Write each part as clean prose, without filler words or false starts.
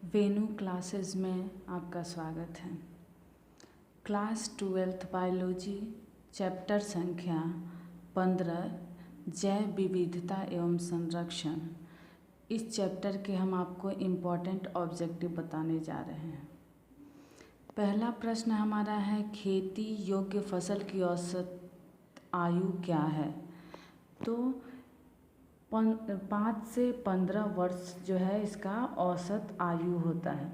Venu classes में आपका स्वागत है। क्लास 12th बायोलॉजी चैप्टर संख्या 15 जैव विविधता एवं संरक्षण। इस चैप्टर के हम आपको इम्पॉर्टेंट ऑब्जेक्टिव बताने जा रहे हैं। पहला प्रश्न हमारा है, खेती योग्य फसल की औसत आयु क्या है? तो 5 से 15 वर्ष जो है इसका औसत आयु होता है।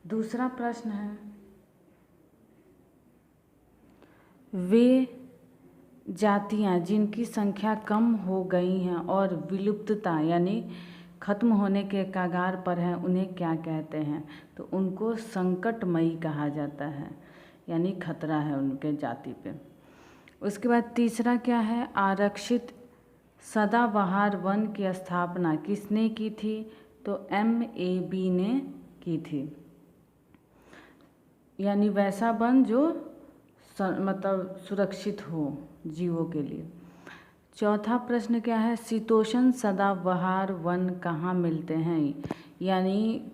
दूसरा प्रश्न है, वे जातियां जिनकी संख्या कम हो गई हैं और विलुप्तता यानी खत्म होने के कगार पर हैं उन्हें क्या कहते हैं? तो उनको संकटमयी कहा जाता है, यानी खतरा है उनके जाति पे। उसके बाद तीसरा क्या है, आरक्षित सदाबहार वन की स्थापना किसने की थी? तो MAB ने की थी, यानी वैसा वन जो मतलब सुरक्षित हो जीवों के लिए। चौथा प्रश्न क्या है, शीतोष्ण सदाबहार वन कहाँ मिलते हैं? यानी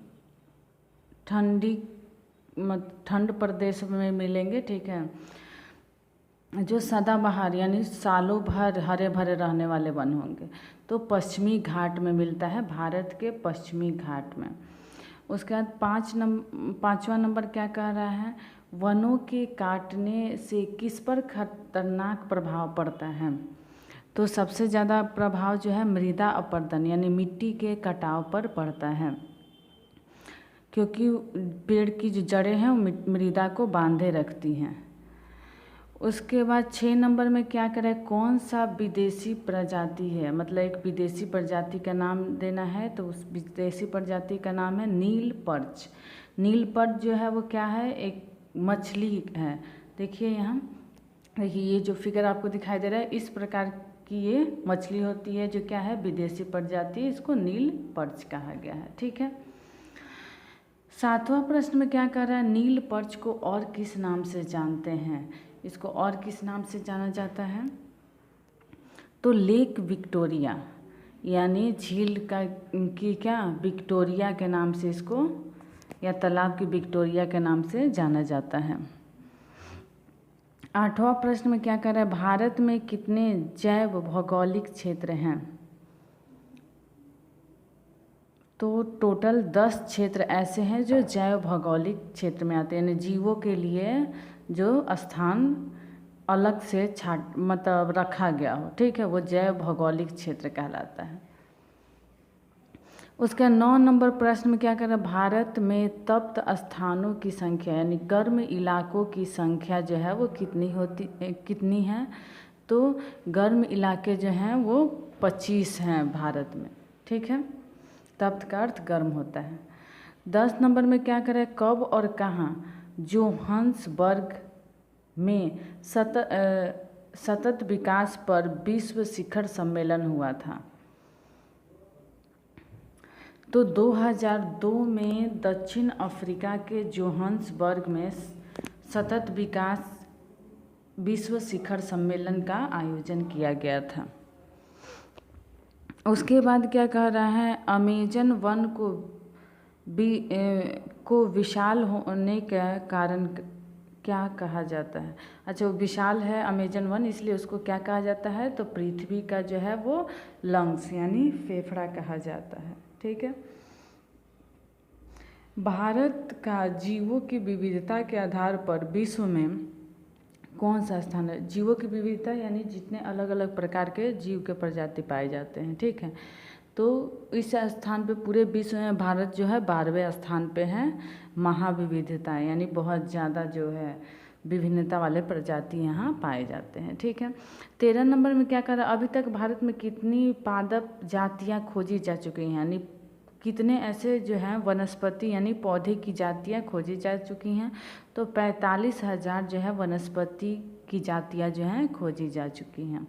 ठंड प्रदेश में मिलेंगे, ठीक है। जो सदाबहार यानी सालों भर हरे भरे रहने वाले वन होंगे तो पश्चिमी घाट में मिलता है, भारत के पश्चिमी घाट में। उसके बाद पाँचवा नंबर क्या कह रहा है, वनों के काटने से किस पर खतरनाक प्रभाव पड़ता है? तो सबसे ज़्यादा प्रभाव जो है मृदा अपरदन यानी मिट्टी के कटाव पर पड़ता है, क्योंकि पेड़ की जो जड़ें हैं वो मृदा को बांधे रखती हैं। उसके बाद 6 नंबर में क्या करें, कौन सा विदेशी प्रजाति है? मतलब एक विदेशी प्रजाति का नाम देना है, तो उस विदेशी प्रजाति का नाम है नील पर्च। नील पर्च जो है वो क्या है, एक मछली है। देखिए यहाँ, देखिए ये जो फिगर आपको दिखाई दे रहा है, इस प्रकार की ये मछली होती है जो क्या है, विदेशी प्रजाति, इसको नील पर्च कहा गया है, ठीक है। 7वां प्रश्न में क्या कर रहा है, नील पर्च को और किस नाम से जानते हैं? इसको और किस नाम से जाना जाता है? तो लेक विक्टोरिया यानी झील की क्या विक्टोरिया के नाम से इसको, या तालाब की विक्टोरिया के नाम से जाना जाता है। 8वां प्रश्न में क्या कर रहा है, भारत में कितने जैव भौगोलिक क्षेत्र हैं? तो टोटल 10 क्षेत्र ऐसे हैं जो जैव भौगोलिक क्षेत्र में आते हैं, यानी जीवों के लिए जो स्थान अलग से मतलब रखा गया हो, ठीक है, वो जैव भौगोलिक क्षेत्र कहलाता है। उसका 9 नंबर प्रश्न में क्या कर रहा है, भारत में तप्त स्थानों की संख्या यानी गर्म इलाकों की संख्या जो है वो कितनी है? तो गर्म इलाके जो हैं वो 25 हैं भारत में, ठीक है। तप्त का अर्थ गर्म होता है। 10 नंबर में क्या करें, कब और कहाँ जोहान्सबर्ग में सतत विकास पर विश्व शिखर सम्मेलन हुआ था? तो 2002 में दक्षिण अफ्रीका के जोहान्सबर्ग में सतत विकास विश्व शिखर सम्मेलन का आयोजन किया गया था। उसके बाद क्या कह रहा है, अमेजन वन को विशाल होने का कारण क्या कहा जाता है? अच्छा, वो विशाल है अमेजन वन, इसलिए उसको क्या कहा जाता है? तो पृथ्वी का जो है वो लंग्स यानी फेफड़ा कहा जाता है, ठीक है। भारत का जीवों की विविधता के आधार पर विश्व में कौन सा स्थान है? जीवों की विविधता यानी जितने अलग अलग प्रकार के जीव के प्रजाति पाए जाते हैं, ठीक है। तो इस स्थान पे पूरे विश्व में भारत जो है 12वें स्थान पे है। महाविविधता यानी बहुत ज़्यादा जो है विभिन्नता वाले प्रजाति यहाँ पाए जाते हैं, ठीक है। 13 नंबर में क्या कर रहा है, अभी तक भारत में कितनी पादप जातियाँ खोजी जा चुकी हैं? यानी कितने ऐसे जो हैं वनस्पति यानी पौधे की जातियाँ खोजी जा चुकी हैं? तो 45,000 जो है वनस्पति की जातियाँ जो हैं खोजी जा चुकी हैं।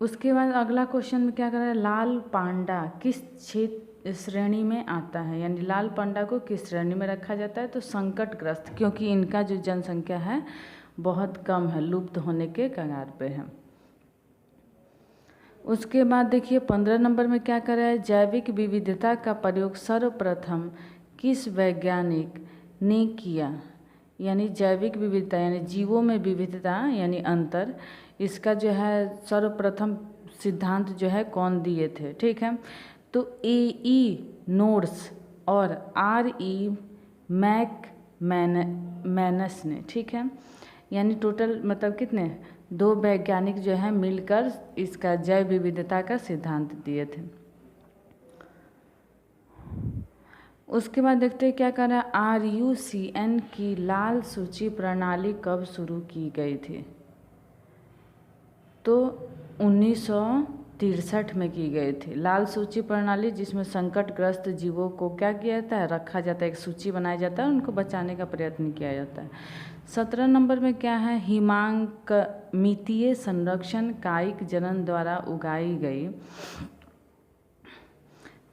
उसके बाद अगला क्वेश्चन में क्या कर रहा है, लाल पांडा किस क्षेत्र श्रेणी में आता है? यानी लाल पांडा को किस श्रेणी में रखा जाता है? तो संकटग्रस्त, क्योंकि इनका जो जनसंख्या है बहुत कम है, लुप्त होने के कगार पे है। उसके बाद देखिए 15 नंबर में क्या कर रहा है, जैविक विविधता का प्रयोग सर्वप्रथम किस वैज्ञानिक ने किया। यानी जैविक विविधता यानी जीवों में विविधता यानी अंतर, इसका जो है सर्वप्रथम सिद्धांत जो है कौन दिए थे, ठीक है। तो ए.ई. नोर्स और R.E. मैनस ने, ठीक है। यानी टोटल मतलब कितने, 2 वैज्ञानिक जो है मिलकर इसका जैव विविधता का सिद्धांत दिए थे। उसके बाद देखते हैं क्या कर रहा है, RUCN की लाल सूची प्रणाली कब शुरू की गई थी। तो 1963 में की गई थी लाल सूची प्रणाली, जिसमें संकटग्रस्त जीवों को क्या किया जाता है, रखा जाता है, एक सूची बनाया जाता है, उनको बचाने का प्रयत्न किया जाता है। 17 नंबर में क्या है, हिमांकमितीय संरक्षण कायिक जनन द्वारा उगाई गई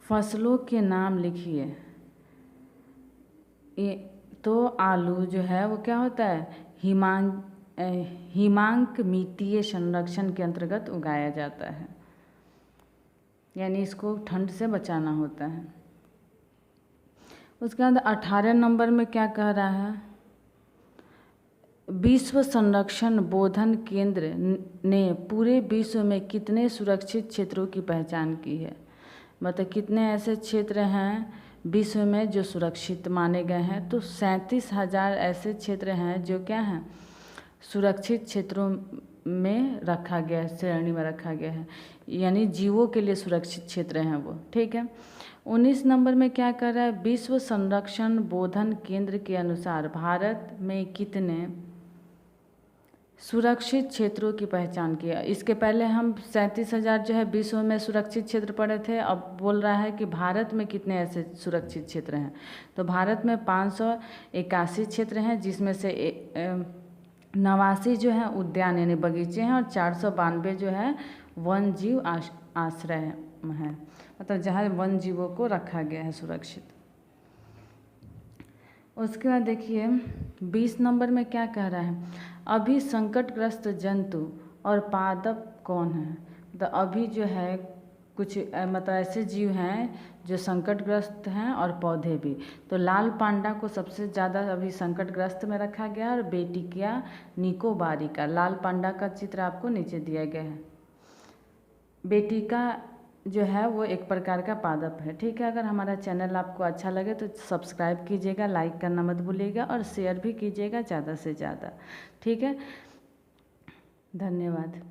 फसलों के नाम लिखिए। तो आलू जो है वो क्या होता है, हिमांकमितीय संरक्षण के अंतर्गत उगाया जाता है, यानी इसको ठंड से बचाना होता है। उसके बाद 18 नंबर में क्या कह रहा है, विश्व संरक्षण बोधन केंद्र ने पूरे विश्व में कितने सुरक्षित क्षेत्रों की पहचान की है। मतलब कितने ऐसे क्षेत्र हैं विश्व में जो सुरक्षित माने गए हैं। तो 37,000 ऐसे क्षेत्र हैं जो क्या हैं, सुरक्षित क्षेत्रों में रखा गया है, श्रेणी में रखा गया है, यानी जीवों के लिए सुरक्षित क्षेत्र हैं वो, ठीक है। 19 नंबर में क्या कर रहा है, विश्व संरक्षण बोधन केंद्र के अनुसार भारत में कितने सुरक्षित क्षेत्रों की पहचान किया। इसके पहले हम 37,000 जो है विश्व में सुरक्षित क्षेत्र पढ़े थे, अब बोल रहा है कि भारत में कितने ऐसे सुरक्षित क्षेत्र हैं। तो भारत में 581 क्षेत्र हैं, जिसमें से 89 जो है उद्यान यानी बगीचे हैं और 492 जो है वन जीव आश्रय हैं, मतलब जहाँ वन जीवों को रखा गया है सुरक्षित। उसके बाद देखिए 20 नंबर में क्या कह रहा है, अभी संकटग्रस्त जंतु और पादप कौन है। तो अभी जो है कुछ मतलब ऐसे जीव हैं जो संकटग्रस्त हैं और पौधे भी। तो लाल पांडा को सबसे ज़्यादा अभी संकटग्रस्त में रखा गया और बेटिकिया निकोबारी का लाल पांडा का चित्र आपको नीचे दिया गया है। बेटिका जो है वो एक प्रकार का पादप है, ठीक है। अगर हमारा चैनल आपको अच्छा लगे तो सब्सक्राइब कीजिएगा, लाइक करना मत भूलिएगा और शेयर भी कीजिएगा ज़्यादा से ज़्यादा, ठीक है। धन्यवाद।